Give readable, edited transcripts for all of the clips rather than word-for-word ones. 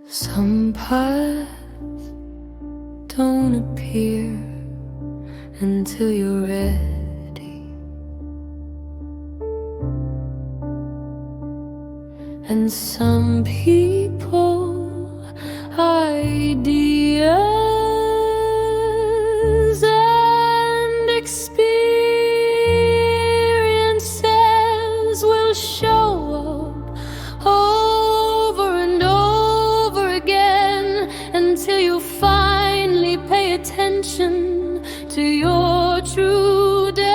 Some paths don't appear until you're ready, and some people, ideas, and experiences will show up over and over again until you finally pay attention to your true destiny.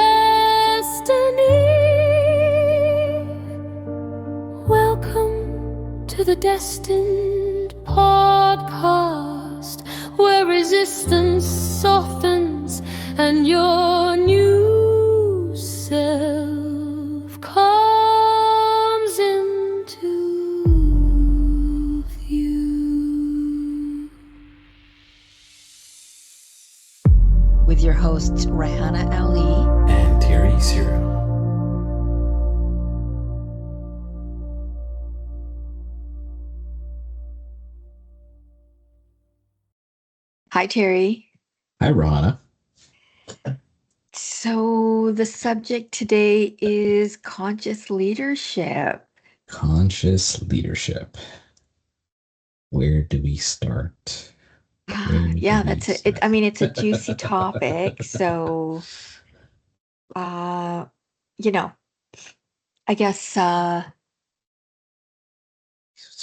Welcome to the Destined Podcast, where resistance softens and your new self comes into view. With your hosts, Rayhana Ali and Terry Cyril. Hi, Terry. Hi, Rana. So the subject today is conscious leadership. Conscious leadership. Where do we start? Yeah, that's it. I mean, it's a juicy topic. So, I guess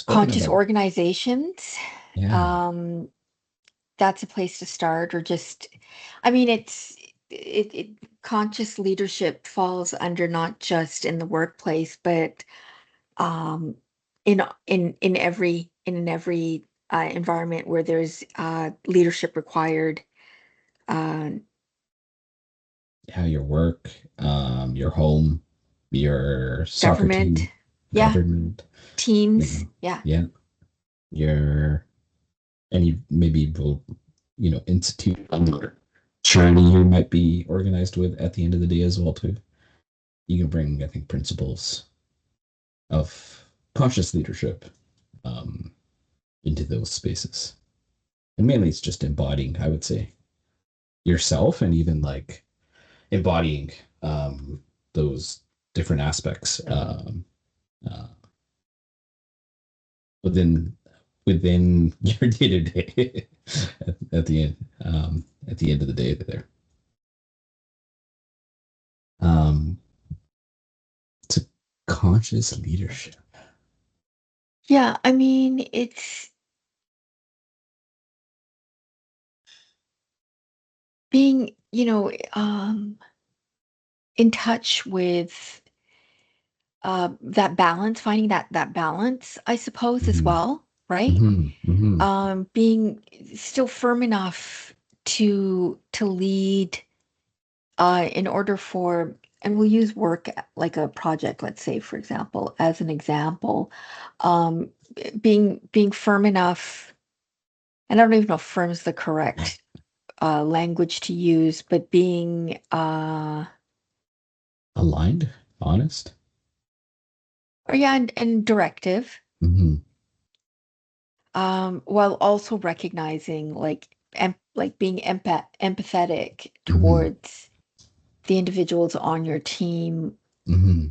conscious organizations. Yeah. That's a place to start, or just, I mean, it conscious leadership falls under not just in the workplace, but um, in every environment where there's leadership required. Yeah, your work, your home, your soccer Government, team, yeah, government, teams, yeah. yeah, your any maybe institute or charity you might be organized with at the end of the day as well too. You can bring, I think, principles of conscious leadership um, into those spaces. And mainly it's just embodying, I would say, yourself and even like embodying those different aspects uh, within your day to day at the end at the end of the day there. To conscious leadership. Yeah, I mean, it's being, in touch with that balance, finding that balance, I suppose, as Mm-hmm. well, right? Mm-hmm. Mm-hmm. Being still firm enough to lead in order for, and we'll use work like a project, let's say, for example, as an example, um, being firm enough, and I don't even know if firm is the correct language to use, but being Aligned, honest. or yeah, and directive, Mm-hmm. while also recognizing like being empathetic Mm-hmm. towards the individuals on your team. Mm-hmm.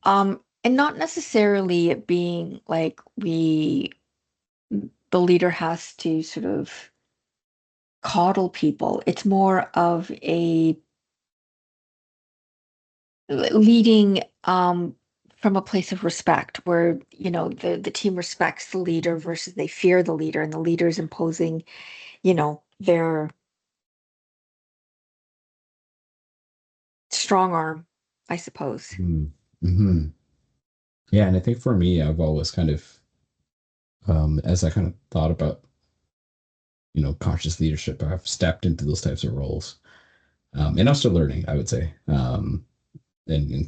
And not necessarily it being like the leader has to sort of coddle people. It's more of a leading from a place of respect where, the team respects the leader versus they fear the leader, and the leader is imposing, their strong arm, I suppose. Mm-hmm. Yeah, and I think for me, I've always kind of, as I kind of thought about, conscious leadership, I've stepped into those types of roles, and I'm still learning, I would say, and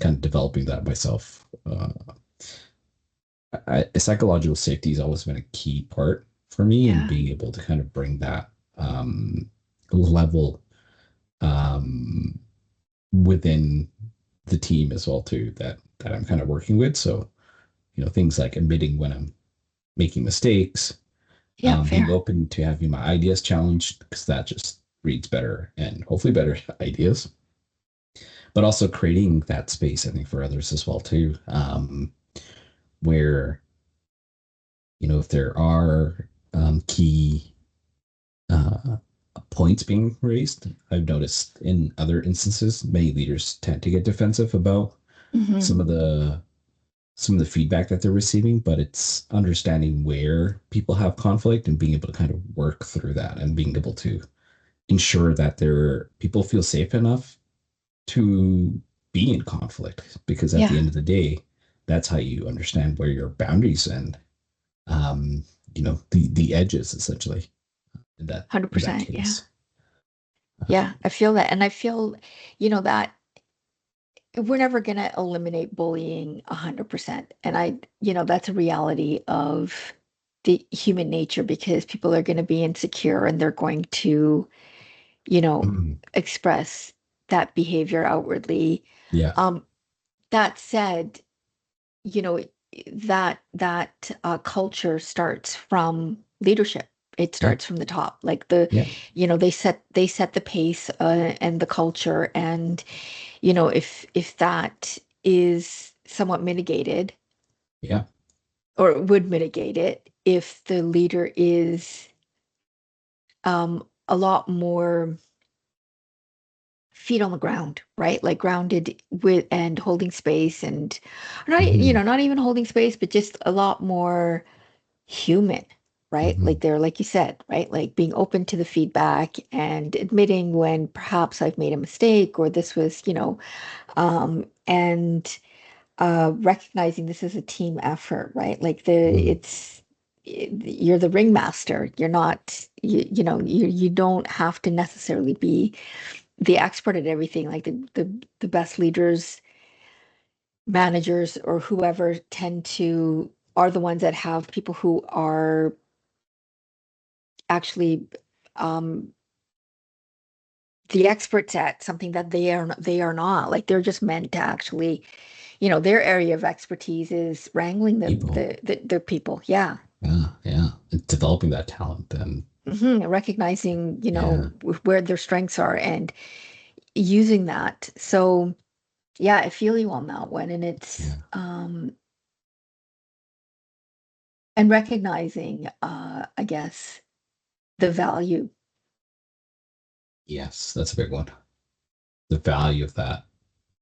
kind of developing that myself. Psychological safety has always been a key part for me, and Yeah. being able to kind of bring that level um, within the team as well too that I'm kind of working with. So things like admitting when I'm making mistakes, Yeah, being fair. open to having my ideas challenged, because that just breeds better and hopefully better ideas, but also creating that space, I think, for others as well too, where, if there are key uh, points being raised, I've noticed in other instances many leaders tend to get defensive about Hmm. some of the feedback that they're receiving, but it's understanding where people have conflict and being able to kind of work through that and being able to ensure that people feel safe enough to be in conflict, because at the Yeah, end of the day, that's how you understand where your boundaries end. um the edges, essentially, in that 100%. Yeah. case. Yeah, I feel that. And I feel, that we're never going to eliminate bullying 100%. And that's a reality of the human nature because people are going to be insecure and they're going to, you know, Mhm. express that behavior outwardly. Yeah. Um, that said, you know, that culture starts from leadership. It Yeah. starts from the top. Like Yeah. they set the pace and the culture, and if that is somewhat mitigated Yeah. or would mitigate it if the leader is a lot more feet on the ground, right? Like grounded with and holding space and Hmm. not even holding space, but just a lot more human, right? Hmm. Like they're like you said, right? Like being open to the feedback and admitting when perhaps I've made a mistake or this was, and recognizing this is a team effort, right? Like Hmm. you're the ringmaster. You're not you don't have to necessarily be the expert at everything. Like the best leaders, managers, or whoever tend to are the ones that have people who are actually um the experts at something that they are not. Like they're just meant to actually, their area of expertise is wrangling People. the people. Yeah. Yeah. Yeah. And developing that talent, and Recognizing, yeah. where their strengths are and using that. So yeah, I feel you on that one. And it's Yeah. and recognizing I guess the value. Yes, that's a big one. The value of that,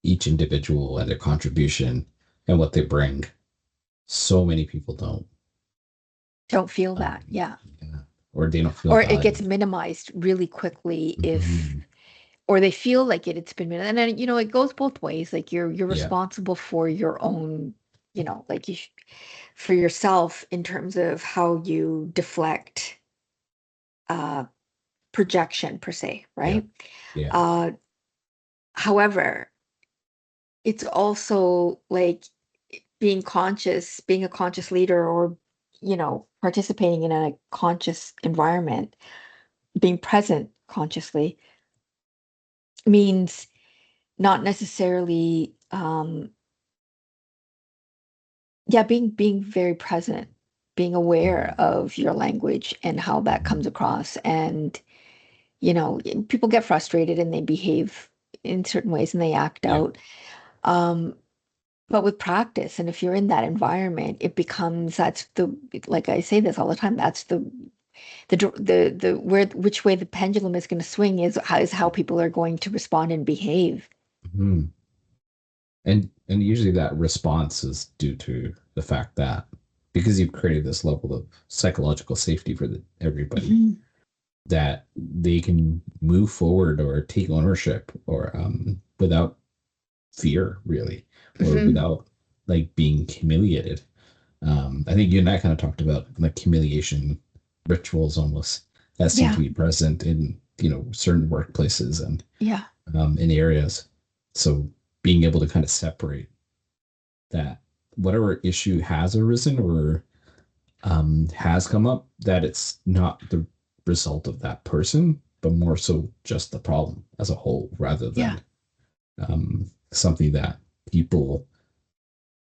each individual and their contribution and what they bring. So many people don't. Don't feel Um, that. Yeah. yeah. Or they don't feel Or it gets valued. minimized really quickly if Mhm. or they feel like it's been and then it goes both ways. Like you're Yeah. responsible for your own, like for yourself in terms of how you deflect uh projection per se, Yeah. right? Yeah. uh However, it's also like being a conscious leader, or participating in a conscious environment, being present consciously means not necessarily yeah, being very present, being aware Mhm. of your language and how that Mhm. comes across. And people get frustrated and they behave in certain ways and they act Yeah. out. um but with practice, and if you're in that environment, it becomes that's the like I say this all the time, that's the where which way the pendulum is going to swing is how people are going to respond and behave. Mhm. And usually that response is due to the fact that, because you've created this level of psychological safety for everybody, Mhm. that they can move forward or take ownership, or without fear, really, or Mhm. without like being humiliated. I think you and I kind of talked about like humiliation rituals almost that seem to Yeah, be present in certain workplaces and yeah, in areas. So being able to kind of separate that, whatever issue has arisen or has come up, that it's not the result of that person, but more so just the problem as a whole, rather yeah. than something that people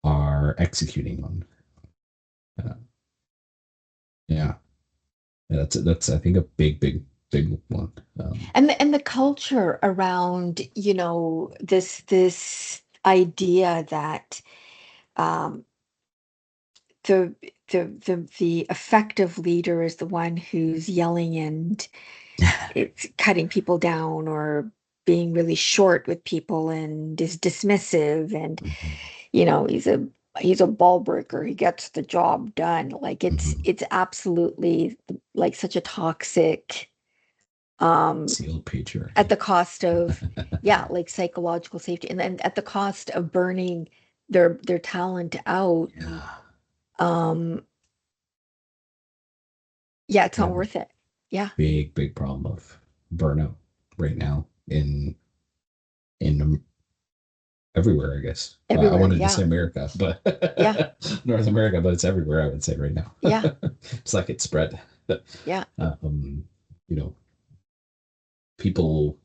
are executing on. Uh, yeah. that's I think a big one. And the culture around, this idea that um, the the effective leader is the one who's yelling and it's cutting people down or being really short with people and is dismissive and Mhm, he's a ball breaker. He gets the job done. Like mhm. it's absolutely like such a toxic um Seal at patriarchy. the cost of, yeah, like psychological safety, and then at the cost of burning their talent out. Yeah, um yeah, it's we not have a worth it. Yeah, big problem of burnout right now in everywhere, I guess. I everywhere. wanted to say Yeah, America, but yeah, North America, but it's everywhere, I would say right now. yeah, It's like it's spread. yeah. Um, you know, people,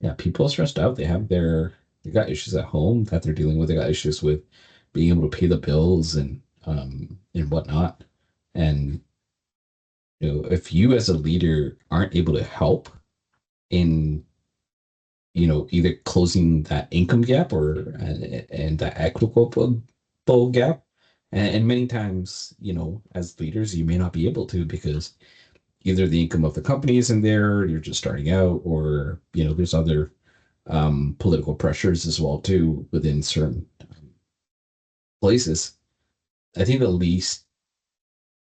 yeah, people are stressed out. They got issues at home that they're dealing with. They got issues with being able to pay the bills and whatnot. And if you as a leader aren't able to help in either closing that income gap or and that equitable gap, and many times as leaders you may not be able to because either the income of the company isn't there, you're just starting out, or there's other political pressures as well too within certain places. I think the least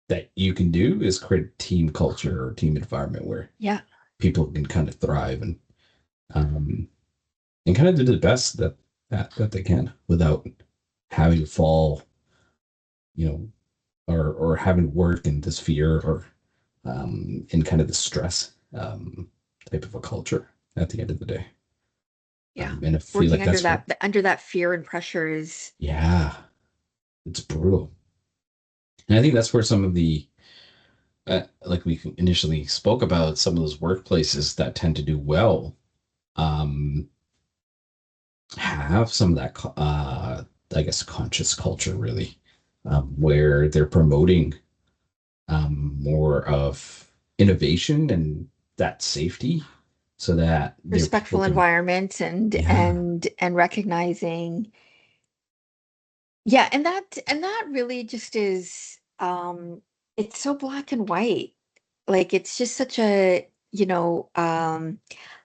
that you can do is create a team culture or team environment where Yeah, people can kind of thrive um, and kind of do the best that they can without having to fall, you know, or having to work in this fear or in kind of the stress type of a culture at the end of the day. yeah. And I feel Working like under that's what, that fear and pressure is, yeah, it's brutal. And I think that's where some of the, like we initially spoke about, some of those workplaces that tend to do well um, have some of that, I guess, conscious culture really, where they're promoting more of innovation and that safety so that their people respectful can, environment and yeah, and recognizing. Yeah, and that really just is, it's so black and white. Like it's just such a,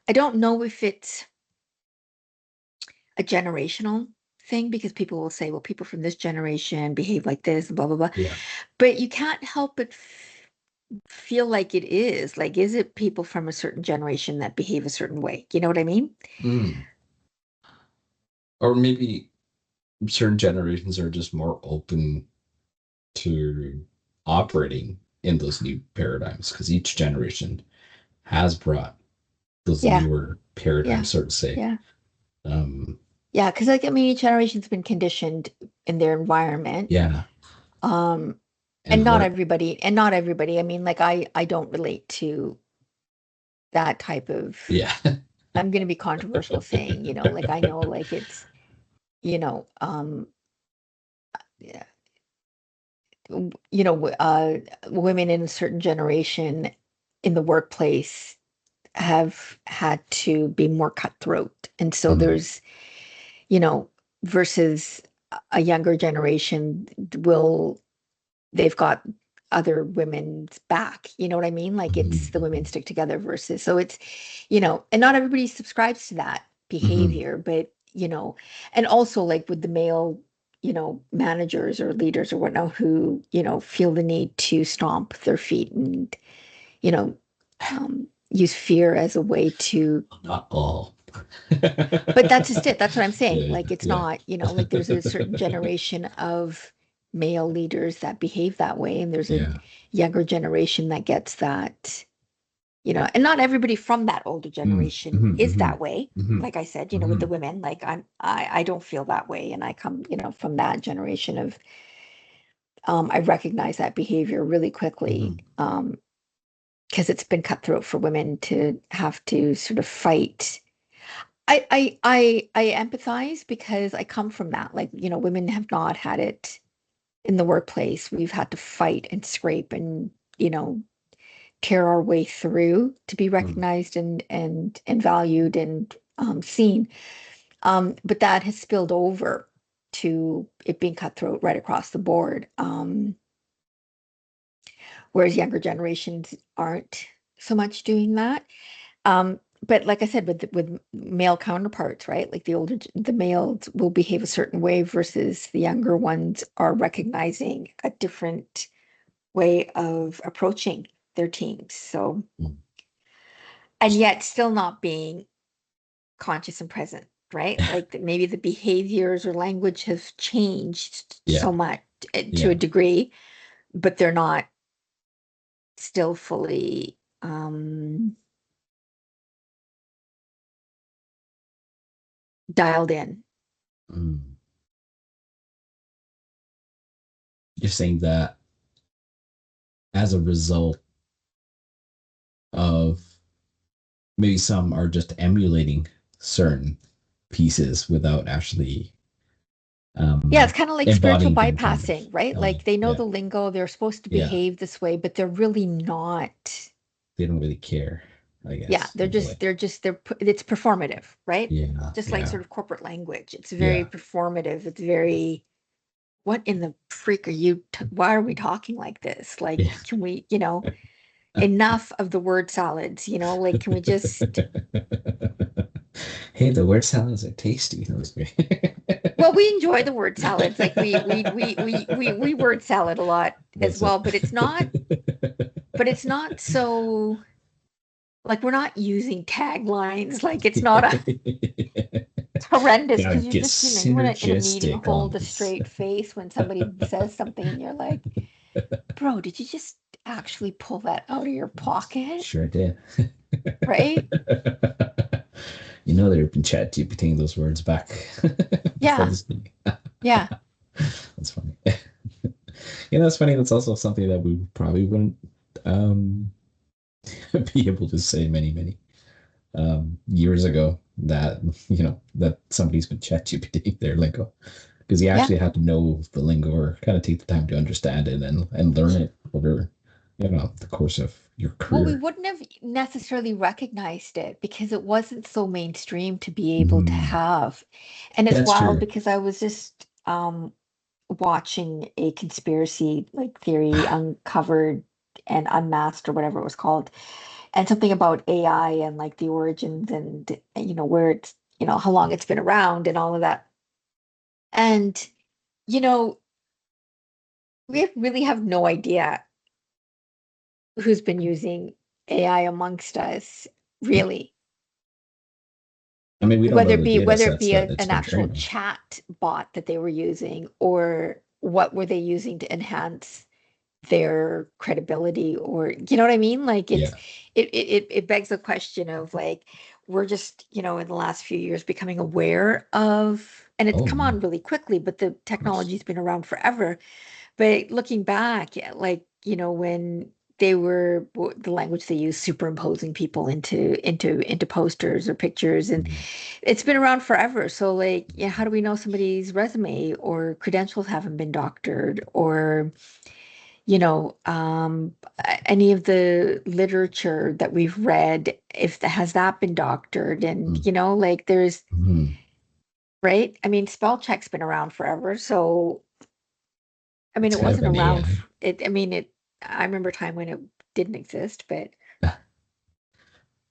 I don't know if it's a generational thing because people will say, well, people from this generation behave like this and blah blah blah. yeah. But you can't help but feel like it is. Like, is it people from a certain generation that behave a certain way? You know what I mean? Mm. Or maybe certain generations are just more open to operating in those new paradigms because each generation has brought those Yeah, newer yeah, paradigms, so to say. yeah. Um, Yeah, because like I mean, each generation's been conditioned in their environment. yeah, Um, and and learn. not everybody. I mean, like I don't relate to that type of, Yeah. I'm gonna be controversial saying, like I know like it's, you know, yeah, women in a certain generation in the workplace have had to be more cutthroat. And so Mhm. there's, you know, versus a younger generation will they've got other women's back. You know what I mean? Like it's the women Mhm. stick together versus, so it's, and not everybody subscribes to that Mhm. behavior, but and also like with the male, managers or leaders or whatnot who, feel the need to stomp their feet and, you know, use fear as a way to, Not all. but that's just it. That's what I'm saying. Yeah, Like it's yeah. not, like there's a certain generation of male leaders that behave that way, and there's a Yeah. younger generation that gets that, and not everybody from that older Mm. generation Mhm, is mhm, that way. mhm, Like I said, with the mhm, women, like I don't feel that way, and I come, from that generation of, I recognize that behavior really quickly, mhm. because it's been cutthroat for women to have to sort of fight. I empathize because I come from that. Like, women have not had it in the workplace. We've had to fight and scrape and, tear our way through to be recognized and valued and seen. But that has spilled over to it being cutthroat right across the board. Whereas younger generations aren't so much doing that. But like I said, with male counterparts, right? Like the males will behave a certain way versus the younger ones are recognizing a different way of approaching their teams. So, Mm. and yet still not being conscious and present, right? Like maybe the behaviors or language have changed Yeah. so much to Yeah. a degree, but they're not still fully dialed in. Mm. You're saying that as a result of maybe some are just emulating certain pieces without actually Yeah, it's kind of like spiritual embodying them, kind of. bypassing, right? Like they know Yeah. the lingo, they're supposed to Yeah. behave this way, but they're really not. They don't really care, I Yeah, guess, they're in a just way. it's performative, right? Yeah. Just like Yeah. sort of corporate language. It's very Yeah. performative. It's very, what in the freak are you, why are we talking like this? Like, Yeah. can we, enough of the word salads, like, can we just, Hey, the word salads are tasty. That was great. well, we enjoy the word salads. Like we word salad a lot as That's it. well, but it's not so, like we're not using taglines. Like it's not it's horrendous Gotta because you get just, you want to in a meeting synergistic on hold a this. straight face when somebody says something and you're like, bro, did you just actually pull that out of your pocket? Sure did. Right? You know they've been chat GPTing those words back before Yeah. this meeting. Yeah. That's funny. That's funny. That's also something that we probably wouldn't be able to say many years ago that that somebody's been chat GPTing their lingo because you Yeah. actually have to know the lingo or kind of take the time to understand it and learn it over the course of your Well, we career. wouldn't have necessarily recognized it because it wasn't so mainstream to be able to Mhm. have. And it's That's wild true. because I was just watching a conspiracy like theory uncovered and unmasked or whatever it was called, and something about AI and like the origins and where it's how long it's been around and all of that. And you know, we really have no idea who's been using AI amongst us, really. I mean, we don't Whether know it the be data whether it sets be that it's an been actual trained on. chat bot that they were using, or what were they using to enhance their credibility, or you know what I mean? Like Yeah. it begs the question of like we're just in the last few years becoming aware of, and it's Oh, come yeah, on really quickly, but the of course. technology's been around forever. But looking back, yeah, like when they were the language they use, superimposing people into posters or pictures, and Mhm. it's been around forever. So like, yeah, how do we know somebody's resume or credentials haven't been doctored, or any of the literature that we've read, if has that been doctored? And Mm. like there's, Mhm. right? I mean, spell check's been around forever. So I mean, It's it kind of wasn't an around. AI. I mean, I remember a time when it didn't exist,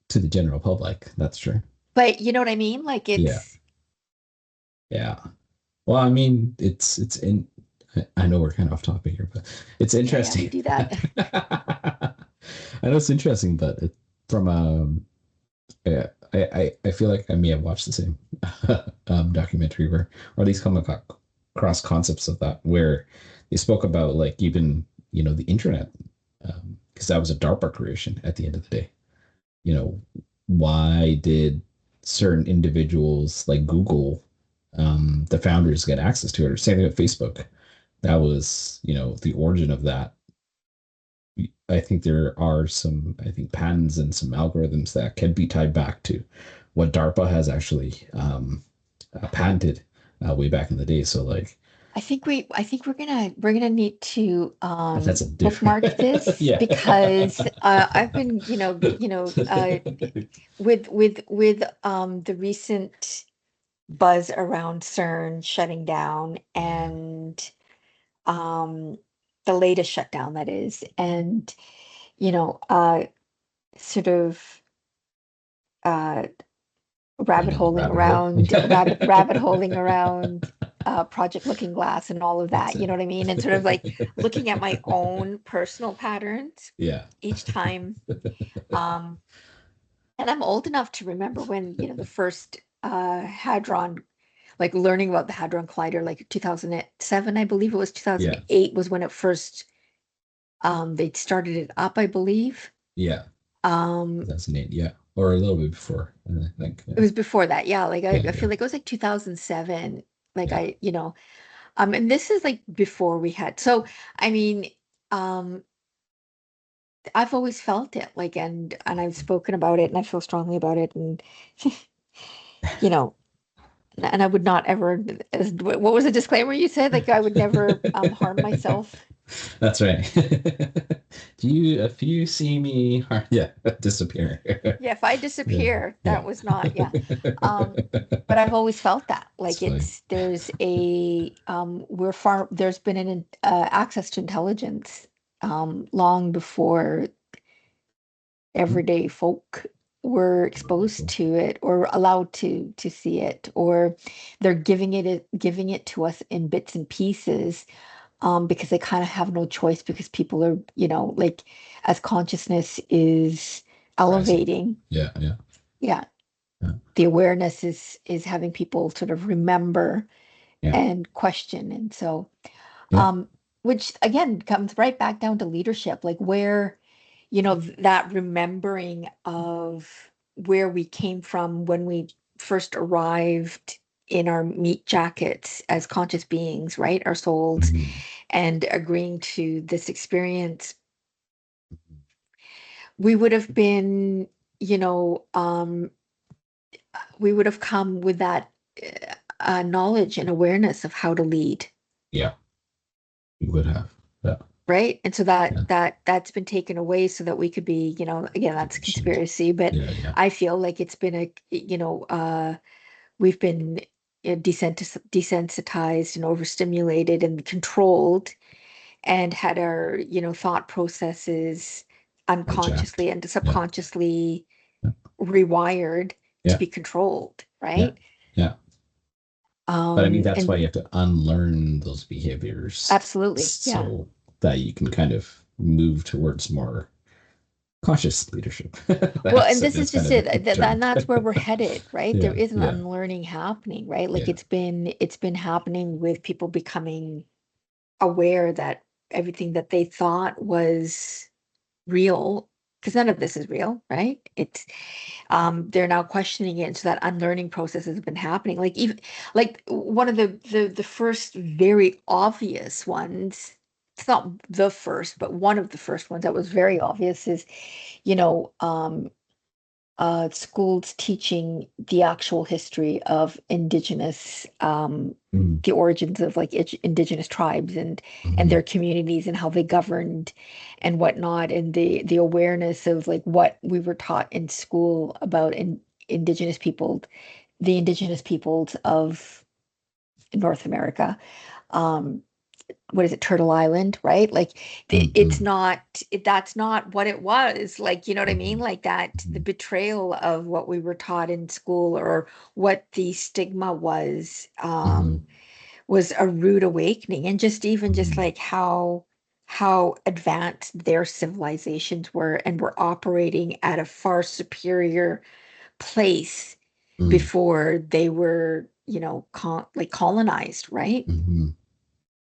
To the general public. That's true. but you know what I mean? Like Yeah. it's, Yeah. Well, I mean, it's in. I know we're kind of off topic here, but it's yeah, we interesting. do that. I know it's interesting, but from yeah, I feel like I may have watched the same documentary where, or at least come across concepts of that where they spoke about like even the internet because that was a DARPA creation at the end of the day. You know, why did certain individuals like Google, the founders, get access to it? Or same thing with Facebook. That was the origin of that. I think there are some, I think, patents and some algorithms that can be tied back to what DARPA has actually patented way back in the day. So, like, I think we're gonna need to If that's a bookmark different, this yeah. because I've been, with the recent buzz around CERN shutting down and um the latest shutdown that is, and you know, sort of uh Going rabbit down the holing rabbit hole. around rabbit holing around Project Looking Glass and all of That's that, you it. know what I mean? And sort of like looking at my own personal patterns Yeah. each time. Um, and I'm old enough to remember when, the first Hadron, like learning about the Hadron Collider, like 2007, I believe it was Yeah. 2008 was when it first they started it up, I believe. Yeah. Um, 2008. Yeah. Or a little bit before, I think. it Yeah. was before that, yeah. Like Yeah. I Yeah. feel like it was like 2007. Like Yeah. and this is like before we had. So I mean, um, I've always felt it, like, and I've spoken about it, and I feel strongly about it, and you know, and I would not ever. What was the disclaimer you said? Like I would never harm myself. That's right. If you see me, yeah, disappear. Yeah, if I Yeah. disappear, that Yeah. was not, yeah. But I've always felt that, It's like funny. there's a there's been an access to intelligence long before everyday folk were exposed to it or allowed to see it, or they're giving it to us in bits and pieces, because they kind of have no choice because people are, like, as consciousness is Rising. elevating. Yeah. Yeah. Yeah, Yeah. the awareness is having people sort of remember Yeah. and question. And so Yeah. which again comes right back down to leadership, like where, that remembering of where we came from when we first arrived in our meat jackets as conscious beings, right? Our souls, Mhm. and agreeing to this experience, we would have been, you know, we would have come with that knowledge and awareness of how to lead, Yeah. You would have. Yeah. right? And so Yeah. that's been taken away so that we could be, again, that's Conditioned. conspiracy, but Yeah. Yeah. I feel like it's been we've been desensitized and overstimulated and controlled, and had our, thought processes Hijacked. unconsciously and Yeah. subconsciously Yeah. rewired to Yeah. be controlled, Yeah. right? Yeah. But I mean, that's why And you have to unlearn those behaviors absolutely, yeah. so that you can kind of move towards more conscious leadership. Well, and this is That's kind just of the it, term. and that's where we're headed, right? There Yeah. is an Yeah. unlearning happening, right? Like Yeah. it's been happening with people becoming aware that everything that they thought was real, because none of this is real, right? It's they're now questioning it, and so that unlearning process has been happening. Like, even like one of the first very obvious ones, it's not the first, but one of the first ones that was very obvious is, you know um schools teaching the actual history of indigenous, Mhm. the origins of, like, indigenous tribes and Mhm. their communities and how they governed and whatnot, and the awareness of, like, what we were taught in school about indigenous people, the indigenous peoples of North America. um what is it, Turtle Island, right? Like, it's Mhm. not that's not what it was, like, you know what I mean? Mhm. Like, that the Mhm. betrayal of what we were taught in school, or what the stigma Mhm. was a rude awakening, and just even just Mhm. like how advanced their civilizations were, and were operating at a far superior place Mhm. before they were, like, colonized, right? Mhm.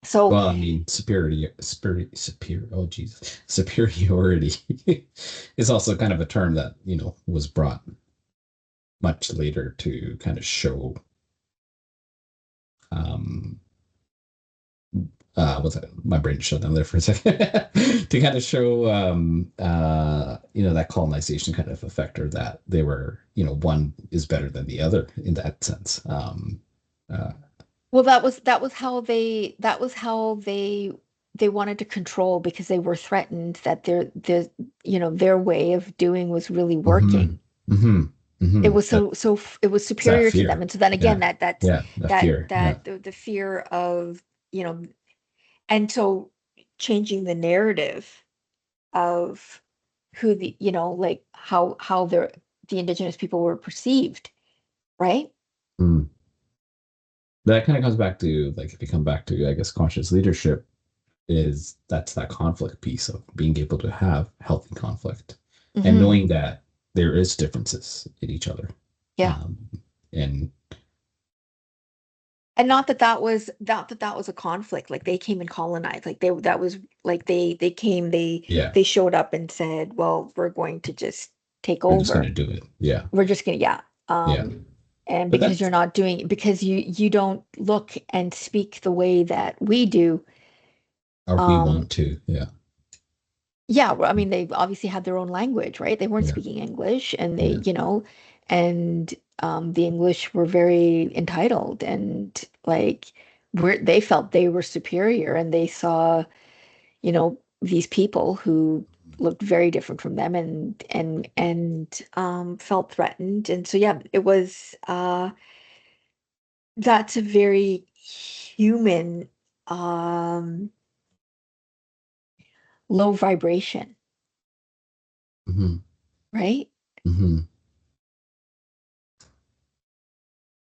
So Well, I mean, oh, Jesus, superiority is also kind of a term that, was brought much later to kind of show, um, what's that? My brain shut down there for a second. To kind of show, that colonization kind of effect, or that they were, one is better than the other in that sense. Uh, Well, that was how they wanted to control because they were threatened that their way of doing was really Hmm. working. Hmm. It Hmm. was it was It's that superior to them. fear. And so then again, Yeah. Yeah. That fear. Yeah. the fear of, you know, and so changing the narrative of who like how the indigenous people were perceived, right? Mm. That kind of comes back to, like, if you come back to, I guess, conscious leadership, is that's that conflict piece of being able to have healthy conflict and Hmm. knowing that there is differences in each other. Yeah. Um, and And not that that was a conflict. Like they came and colonized. Like that was like they came, yeah, they showed up and said, well, we're going to just take we're just gonna over. do it. Yeah, We're just gonna, yeah. yeah. And But because that's you're not doing, because you don't look and speak the way that we do. or we um want to. Yeah, yeah, well, I mean, they obviously had their own language, right? They weren't yeah, speaking English, and yeah. and the English were very entitled, and like they felt they were superior, and they saw, these people who looked very different from them, and felt threatened. And so yeah, it was that's a very human, um low vibration, Hmm. right? Hmm.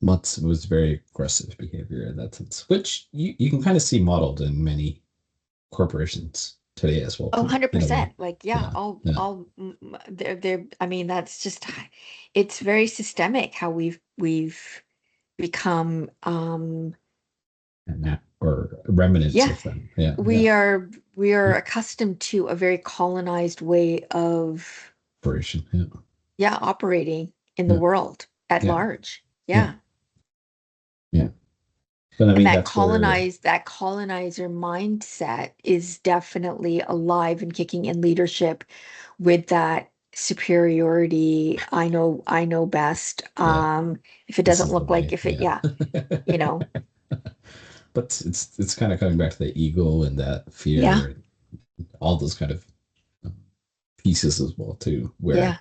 Mutz was very aggressive behavior in that sense, which you can kind of see modeled in many corporations today as well Oh, too, in a 100%. way. Like, yeah, Yeah, yeah. they're, I mean, that's just, it's very systemic how we've become, And that or remnants yeah, of them. Yeah, yeah. we are, we are Yeah. accustomed to a very colonized way of, Operation. Yeah, yeah, operating in the yeah, world at yeah, large. yeah, Yeah. yeah. But I And mean, that's where that colonizer mindset is definitely alive and kicking in leadership with that superiority. I know best. yeah, If it this doesn't is the look like, way. if it, Yeah. yeah, you know, But it's kind of coming back to the ego and that yeah, fear and all those kind of um, pieces as well too, yeah, where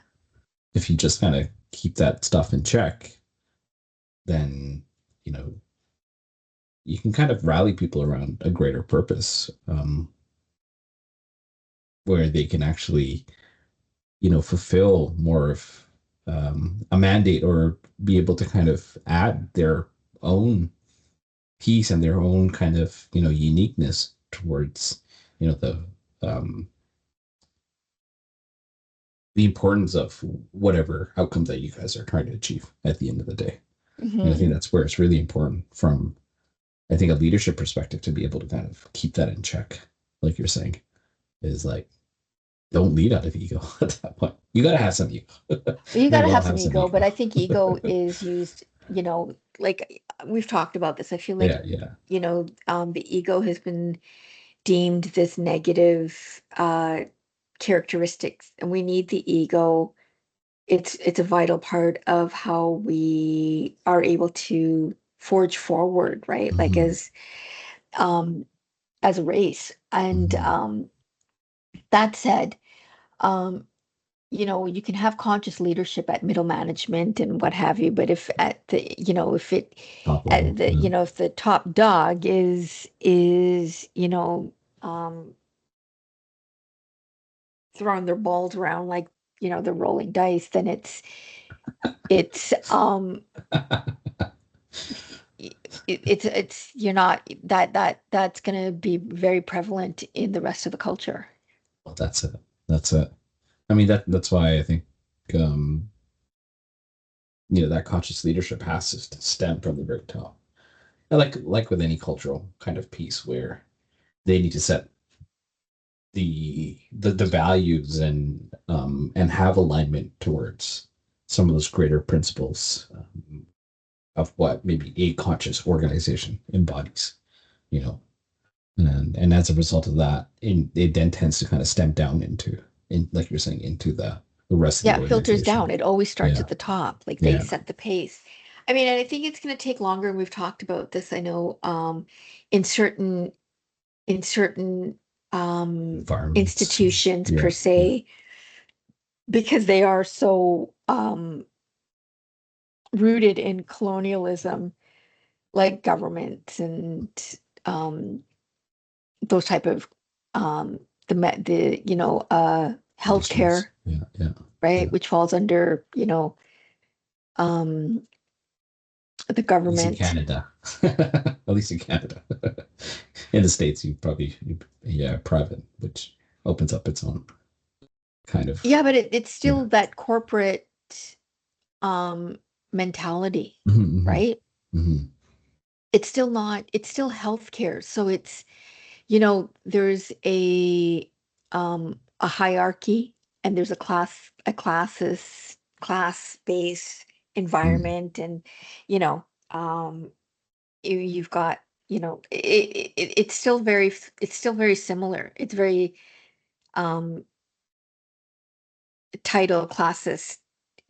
if you just kind of keep that stuff in check, then you know you can kind of rally people around a greater purpose, where they can actually fulfill more of a mandate or be able to kind of add their own piece and their own kind of uniqueness towards the um, the importance of whatever outcome that you guys are trying to achieve at the end of the day. And I hmm think that's where it's really important from, I think, a leadership perspective to be able to kind of keep that in check, like you're saying, is like, don't lead out of ego at that point. You got to have some ego. You got We to all have some have some ego, ego. but I think ego is used, like we've talked about this. I feel like, Yeah, yeah. the ego has been deemed this negative characteristics, and we need the ego. It's a vital part of how we are able to forge forward, right? Like Hmm. um as a race. And Hmm. that said, um you can have conscious leadership at middle management and what have you, but if at the, if it Top at level. the, Yeah. if the top dog is um throwing their balls around like, they're rolling dice, then it's it's you're not, that's going to be very prevalent in the rest of the culture. Well, that's it. That's it. I mean, that's why I think um, that conscious leadership has to stem from the very top. And like with any cultural kind of piece where they need to set the values and have alignment towards some of those greater principles of what maybe a conscious organization embodies, you know. And as a result of that, it then tends to kind of stem down like you're saying, into the rest of Yeah, the it filters organization. down. It always starts Yeah, at the top. Like they yeah, set the pace. I mean, and I think it's going to take longer, and we've talked about this, I know, in certain in certain Environments. institutions per Yeah, yeah. se, because they are so rooted in colonialism, like governments and um those type of the Industries. healthcare, Yeah, yeah, yeah. right, which falls under um the At least in government. Canada. At least in Canada. In the States, yeah, private, which opens up its own kind of, Yeah, but it's yeah. still that corporate um mentality, Hmm. right? Hmm. It's still not, it's still healthcare. So it's, there's a hierarchy, and there's a class-based Hmm. environment, and you know, you've got, it's still very similar. It's very um title classist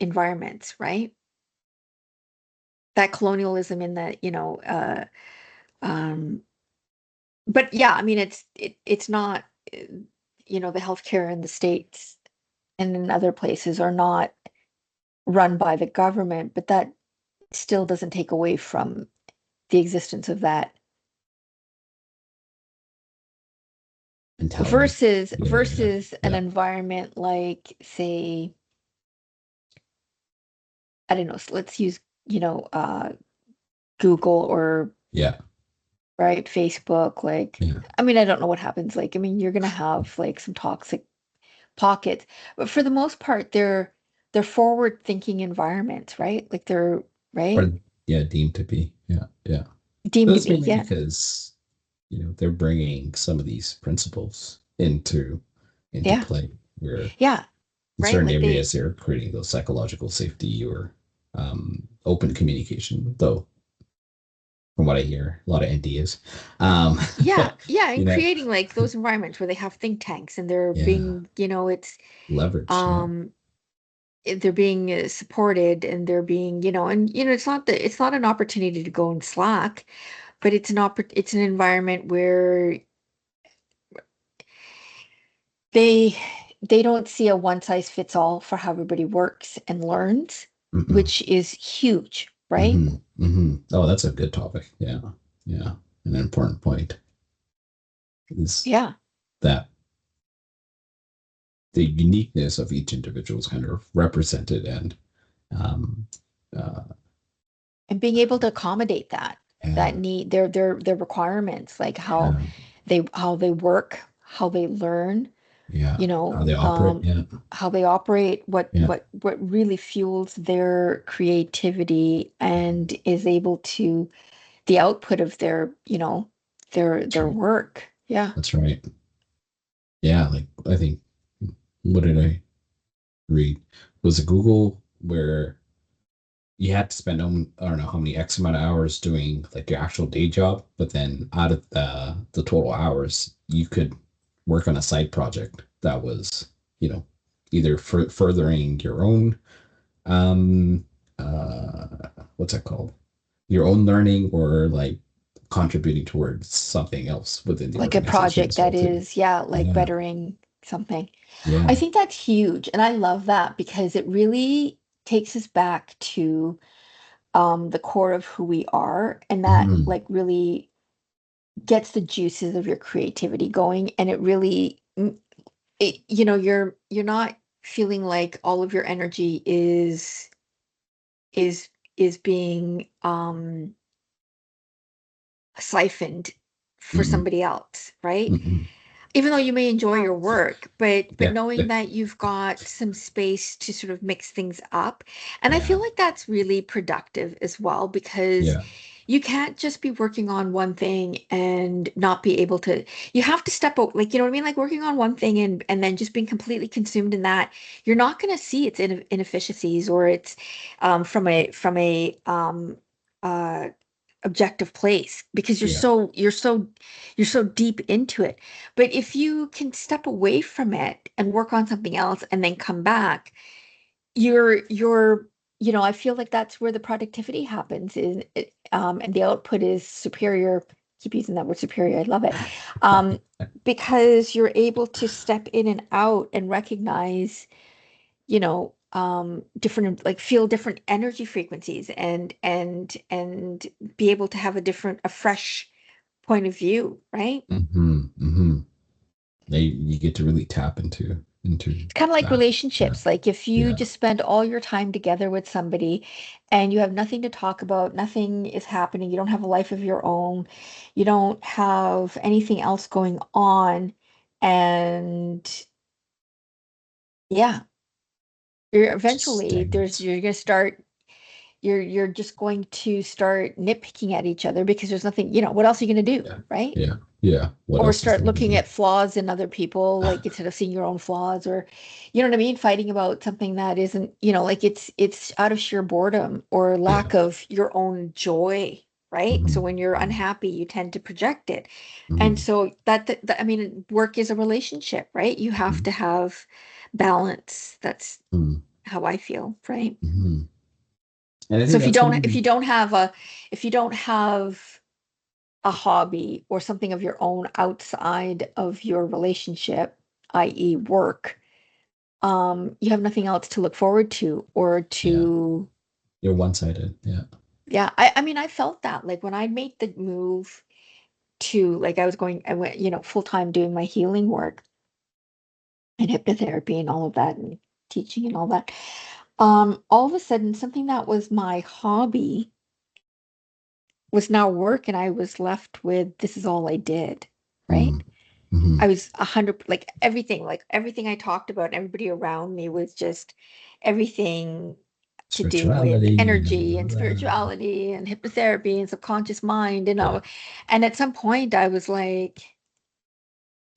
environments, right? That colonialism in that, um but yeah, I mean, it's not, the healthcare in the States and in other places are not run by the government, but that still doesn't take away from the existence of that Mentality. versus Yeah, yeah, an yeah, environment like, say, I don't know, let's use, Google, or yeah, right, Facebook, like, yeah. I mean, I don't know what happens. Like, I mean, you're gonna have like some toxic pockets, but for the most part, they're forward thinking environments, right? Like they're right, Or yeah, deemed to be. Yeah, yeah. deemed to That's be. mainly Yeah, because they're bringing some of these principles into yeah, play, where yeah, in right. certain Like they, areas they're creating those psychological safety or open communication. Though, from what I hear, a lot of NDAs. Um, yeah, yeah, you and know, creating like those environments where they have think tanks, and they're yeah, being, it's leverage. Yeah, um they're being supported, and they're being, and it's not an opportunity to go and slack, but it's an environment where they they don't see a one size fits all for how everybody works and learns, mm-mm. which is huge, right? Hmm. Hmm. Oh, that's a good topic. Yeah, yeah, an important point is Yeah. that the uniqueness of each individual is kind of represented, and um, uh, And being able to accommodate that yeah, need, their requirements, like how yeah, they work, how they learn, yeah, you how know, they operate. Yeah, how they operate, yeah, what really fuels their creativity and is able to the output of their, that's their right. work. Yeah. That's right. Yeah, like I think, what did I read? Was it Google where you had to spend I don't know how many X amount of hours doing like your actual day job, but then out of the total hours, you could work on a side project that was, you know, either furthering your own um uh what's that called? Your own learning, or like contributing towards something else within the Like a organization project as well that too. is, yeah, like Yeah. bettering something. I Yeah. think that's huge. And I love that because it really takes us back to the core of who we are. And that Mhm. like really gets the juices of your creativity going. And it really, you're not feeling like all of your energy is is being siphoned for Mm-mm. somebody else, right? Mm-mm. Even though you may enjoy your work, but Yeah. knowing Yeah. that you've got some space to sort of mix things up. And I feel Yeah. like that's really productive as well, because Yeah. you can't just be working on one thing and not be able to, you have to step out, like, you know what I mean? Like working on one thing and then just being completely consumed in that, you're not going to see its inefficiencies, or its from a uh objective place, because Yeah. you're so deep into it. But if you can step away from it and work on something else and then come back, you're I feel like that's where the productivity happens and the output is superior. Keep using that word superior. I love it. Um, because you're able to step in and out and recognize, different, like feel different energy frequencies and be able to have a fresh point of view, right? Mm-hmm. You get to really tap into It's kind of like that. Yeah. relationships. Like if you Yeah. just spend all your time together with somebody and you have nothing to talk about, nothing is happening, you don't have a life of your own, you don't have anything else going on, and yeah, you're Just eventually there's stagnant. you're gonna start you're just going to start nitpicking at each other because there's nothing, what else are you gonna do, Yeah. right? Yeah. Yeah. What Or else is start there to looking do? at flaws in other people, like instead of seeing your own flaws, or you know what I mean, fighting about something that isn't, like it's out of sheer boredom or Yeah. lack of your own joy, right? So Mm-hmm. when you're unhappy, you tend to project it. And Mm-hmm. so that I mean, work is a relationship, right? You have to have balance. That's Mm-hmm. how I feel, right? Mm-hmm. And I So think if you that's going don't to if be, you don't have a if you don't have a hobby or something of your own outside of your relationship, i.e., work, you have nothing else to look forward to or yeah, to, you're one-sided. Yeah. yeah. I mean, I felt that like when I made the move to like I went, full time doing my healing work and hypnotherapy and all of that and teaching and all that. All of a sudden, something that was my hobby was now work, and I was left with this is all I did, right? Mm-hmm. I was 100, like everything I talked about, everybody around me was just everything to do with Spirituality and energy all and of that. spirituality and hypnotherapy and subconscious mind and Yeah. all. And at some point I was like,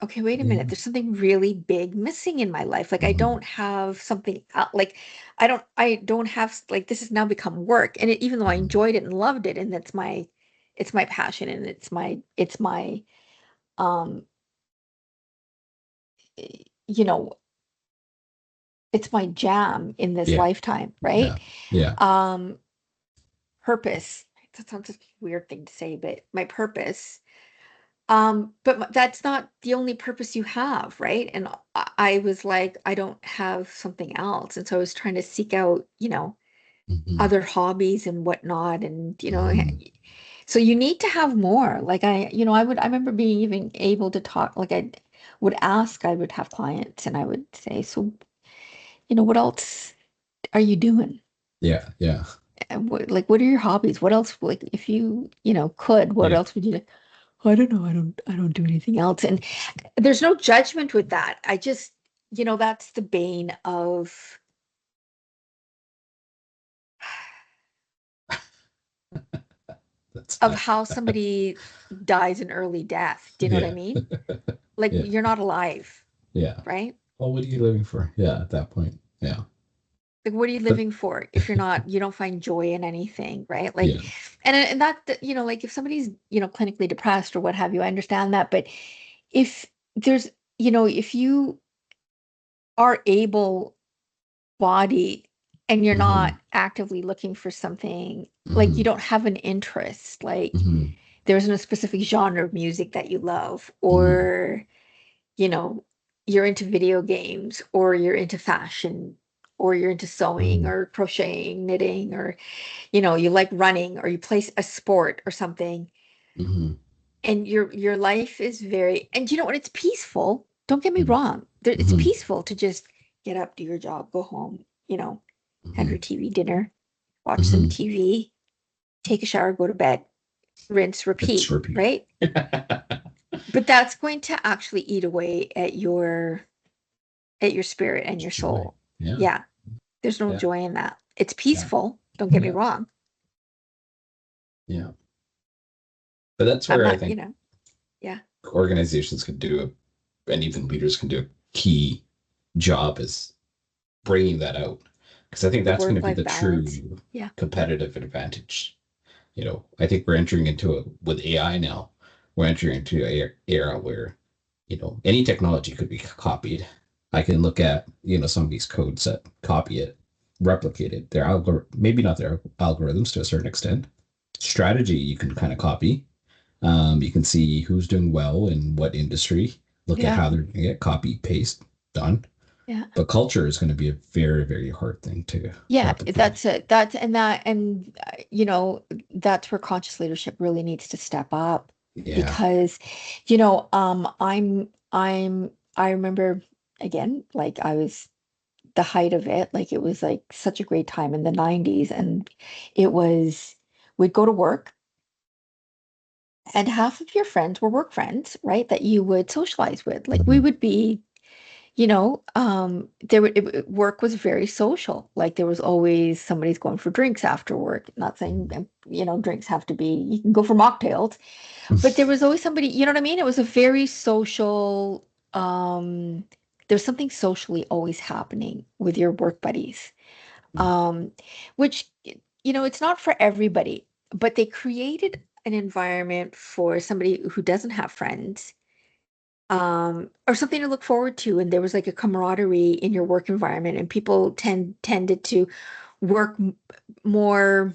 okay, wait a minute, Yeah. there's something really big missing in my life. Like I Mm-hmm. don't have something like I don't have like this has now become work. And even though I Mm-hmm. enjoyed it and loved it and it's my passion and it's my um you know it's my jam in this Yeah. lifetime, Yeah. right? Yeah. Um, purpose. That sounds like a weird thing to say, but my purpose. But that's not the only purpose you have, right? And I was like, I don't have something else, and so I was trying to seek out, Mm-hmm. other hobbies and whatnot, and Mm-hmm. so you need to have more. Like I remember being even able to talk. Like I would have clients, and I would say, so what else are you doing? Yeah. Yeah. And what are your hobbies? What else, like, if you, could, what Yeah. else would you do? "Oh, I don't know. I don't do anything else." And there's no judgment with that. I just, that's the bane That's of fine. how somebody dies an early death. Do you know what I Yeah. mean? Like Yeah. you're not alive, Yeah. right? Well, what are you living for? Yeah. At that point. Yeah. Like what are you But living for if you don't find joy in anything, right? Like, yeah. and like if somebody's, clinically depressed or what have you, I understand that. But if there's, if you are able bodied and you're Mm-hmm. not actively looking for something, like you Mm-hmm. don't have an interest, like Mm-hmm. there isn't a specific genre of music that you love, Mm-hmm. or you know you're into video games, or you're into fashion, or you're into sewing Mm-hmm. or crocheting, knitting, or you like running, or you play a sport or something, Mm-hmm. and your life is very, and you know what, it's peaceful, don't get me Mm-hmm. wrong, it's Mm-hmm. peaceful to just get up, do your job, go home, have Mm-hmm. your TV dinner, watch some Mm-hmm. TV, take a shower, go to bed, rinse, It's repeat, repeat. right? But that's going to actually eat away at your spirit and It's your joy. soul. Yeah. Yeah, there's no Yeah. joy in that. It's Yeah. peaceful, don't get me Yeah. wrong. Yeah. But that's I'm where I not, think yeah, organizations can and even leaders can do a key job is bringing that out. Because I think the that's going to be work-life the balance. true Yeah, competitive advantage. I think we're entering into with AI now, we're entering into an era where, any technology could be copied. I can look at, some of these codes that copy it replicated. Maybe not their algorithms to a certain extent. Strategy you can kind of copy. You can see who's doing well in what industry. Look at Yeah. how they're doing it, copy, paste, done. Yeah. But culture is going to be a very, very hard thing to Yeah, replicate. that's it. That's where conscious leadership really needs to step up Yeah. because, I remember again, like I was the height of it, like it was like such a great time in the 90s, and it was we'd go to work and half of your friends were work friends, right? That you would socialize with. Like we Mhm. would be work was very social. Like there was always somebody's going for drinks after work. Not saying, Mhm. drinks have to be, you can go for mocktails, but there was always somebody, you know what I mean? It was a very social, there's something socially always happening with your work buddies. Um, which, it's not for everybody, but they created an environment for somebody who doesn't have friends, or something to look forward to, and there was like a camaraderie in your work environment, and people tended to work more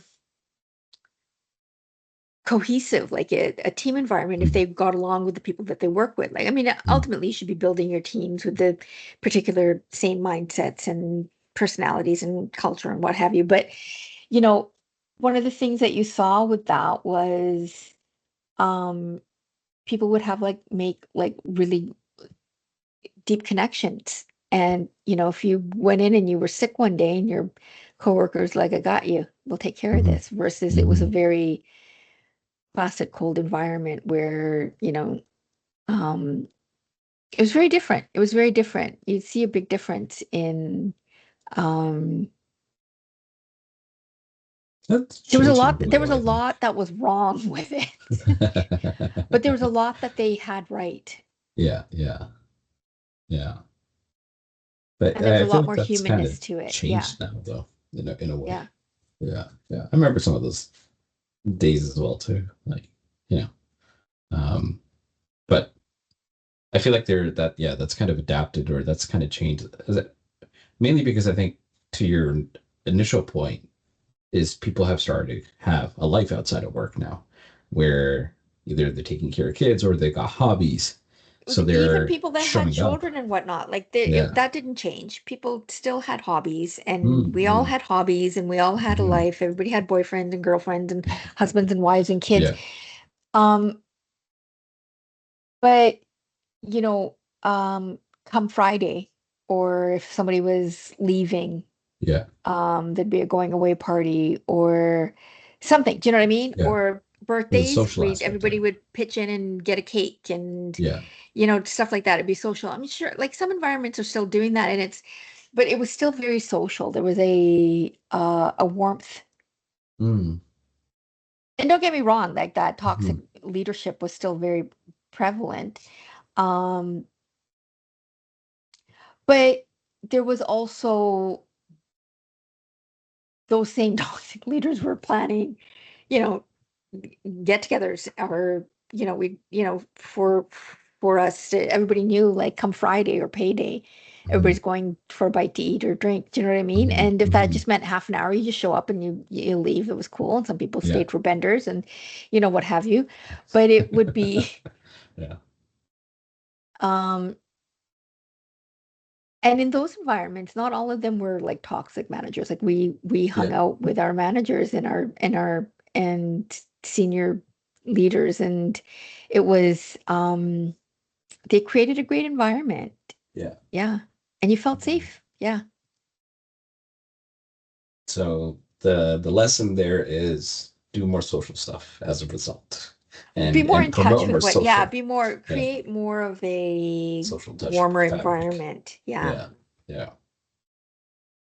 cohesive, like a team environment, if Mhm. they got along with the people that they work with. Like, I mean, Mhm. ultimately you should be building your teams with the particular same mindsets and personalities and culture and what have you, but you know one of the things that you saw with that was, um people would have like make like really deep connections. And, if you went in and you were sick one day and your coworkers like, I got you, we'll take care of Mhm. this, versus it was a Mhm. very classic cold environment where, um, it was very different. It was very different. You'd see a big difference in, um, That's changing by there the was a way, I think. lot that was wrong with it, but there was a lot that they had right. Yeah, yeah, yeah. But And there was I a feel lot like more that's kind humanness of to it. Yeah. changed now, though, in a way. Yeah. Yeah, yeah. I remember some of those days as well too. Like, you know, um, but I feel like that's kind of adapted or that's kind of changed. Mainly because I think to your initial point is people have started to have a life outside of work now, where either they're taking care of kids or they got hobbies, so Even they're people that had showing up. children and whatnot, like Yeah. that didn't change. People still had hobbies, and we all Mm-hmm. had hobbies, and we all had a Mm-hmm. life. Everybody had boyfriends and girlfriends and husbands and wives and kids. Yeah. Um, but you know, um, come Friday, or if somebody was leaving, Yeah. there'd be a going away party or something. Do you know what I mean? Yeah. Or There's a birthdays, social we aspect to everybody it. would pitch in and get a cake and Yeah. stuff like that. It'd be social. I'm sure like some environments are still doing that, and but it was still very social. There was a warmth. Mm. And don't get me wrong, like that toxic Mhm. leadership was still very prevalent. Um, but there was also those same toxic leaders were planning, you know, get-togethers, or we for us everybody knew, like come Friday or payday, Mhm. everybody's going for a bite to eat or drink. Do you know what I mean? Mhm. And if that Mhm. just meant half an hour, you just show up and you leave. It was cool, and some people Yeah. stayed for benders and what have you. But it would be Yeah. um and in those environments, not all of them were like toxic managers. Like we hung Yeah. out with our managers and our and senior leaders, and it was, they created a great environment. Yeah. Yeah. And you felt Mhm. safe. Yeah. So the lesson there is do more social stuff as a result, Be more in and touch promote with more what, yeah, social. be more, Yeah. create more of a Social touch warmer fabric. environment. Yeah. Yeah. Yeah.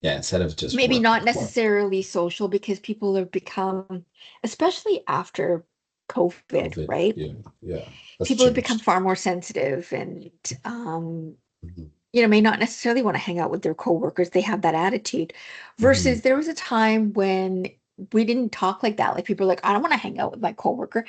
Yeah. Instead of just Maybe work, not work, work. necessarily social, because people have become, especially after COVID, COVID. right? Yeah. Yeah. That's People have become changed. far more sensitive, and Mhm. may not necessarily want to hang out with their coworkers. They have that attitude. Mhm. Versus there was a time when we didn't talk like that. Like people were like, I don't want to hang out with my coworker.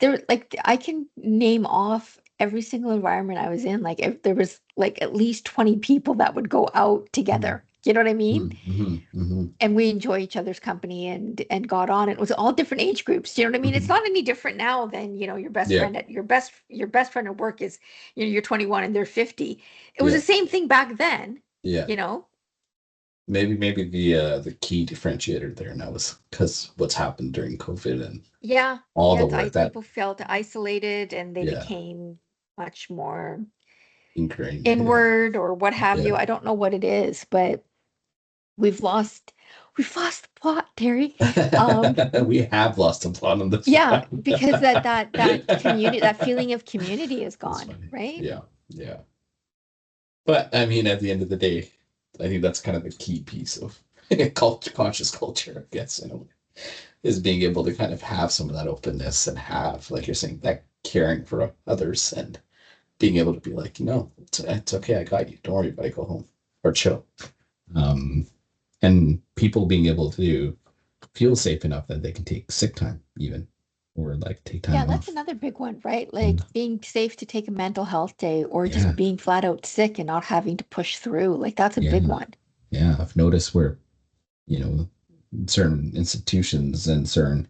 Like I can name off every single environment I was in. Like if there was like at least 20 people that would go out Mhm. together. You know what I mean? Mm-hmm. And we enjoy each other's company and got on. It was all different age groups. You know what I mean? It's not any different now than, your best Yeah. friend at your best friend at work is, you're 21 and they're 50. It was Yeah. the same thing back then, Yeah. you know? Maybe the key differentiator there now is because what's happened during COVID and Yeah. all Yeah, the work that people felt isolated and they Yeah. became much more ingrained. inward or what have you. Yeah. I don't know what it is, but we've lost the plot, Terry. We have lost a plot on this. Yeah, one. because that community, that feeling of community is That's gone, funny. right? Yeah. But I mean, at the end of the day, I think that's kind of the key piece of conscious culture, I guess, in a way, is being able to kind of have some of that openness and have, like you're saying, that caring for others and being able to be like, no, it's okay, I got you. Don't worry about it, go home or chill. And people being able to feel safe enough that they can take sick time even, or like take time Yeah, off. that's another big one, right? Like being safe to take a mental health day or Yeah. just being flat out sick and not having to push through. Like that's a big one. Yeah, I've noticed where, certain institutions and certain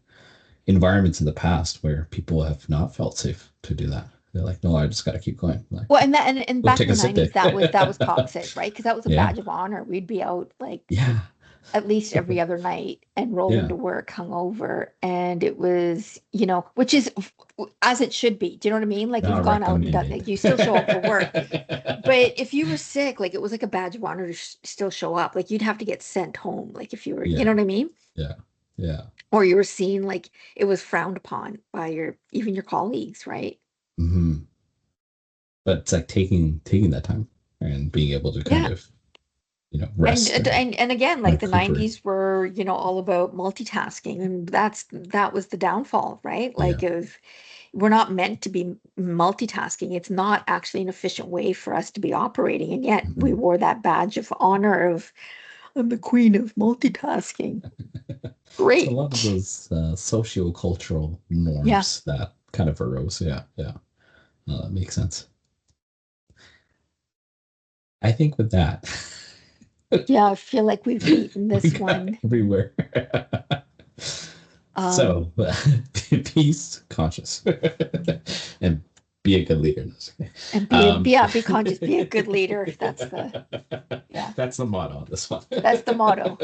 environments in the past where people have not felt safe to do that. They're like, no, I just got to keep going. Like, Well, and We'll back in take a the sick 90s, day. that was toxic, right? Because that was a Yeah. badge of honor. We'd be out like yeah, at least every other night and roll Yeah. into work hungover. And it was, which is as it should be. Do you know what I mean? Like Not you've gone out and done recommended. like you still show up for work. But if you were sick, like it was like a badge of honor to still show up. Like you'd have to get sent home. Like if you were, Yeah. you know what I mean? yeah. Or you were seen like it was frowned upon by even your colleagues, right? hmm But it's like taking that time and being able to kind of, rest. And again, like the recuperate. 90s were, all about multitasking, and that was the downfall, right? Like we're not meant to be multitasking. It's not actually an efficient way for us to be operating. And yet we wore that badge of honor of I'm the queen of multitasking. Great. It's a lot of those socio-cultural norms that kind of arose. Yeah. That makes sense. I think with that. Yeah, I feel like we've beaten we this got one. everywhere. So, peace, conscious, and be a good leader. And be conscious, be a good leader. That's the motto on this one. That's the motto.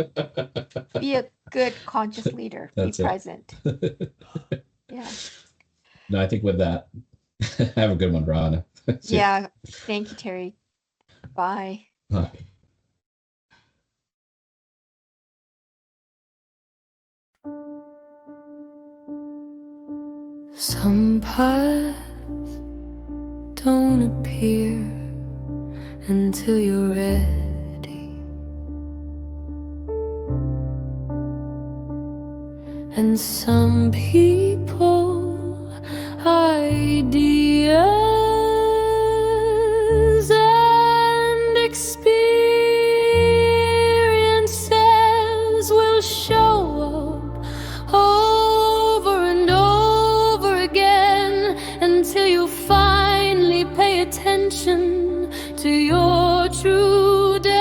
Be a good conscious leader. That's be it. present. Yeah. No, I think with that, have a good one, Ron. Yeah. Thank you, Terry. Bye. Bye. Some paths don't appear until you're ready, and some people, ideas, and experiences will show up over and over again until you finally pay attention to your true destiny.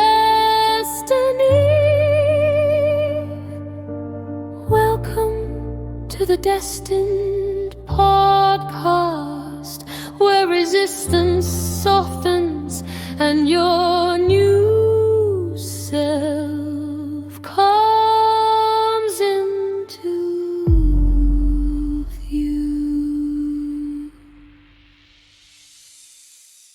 Welcome to the Destined Podcast, where resistance softens and your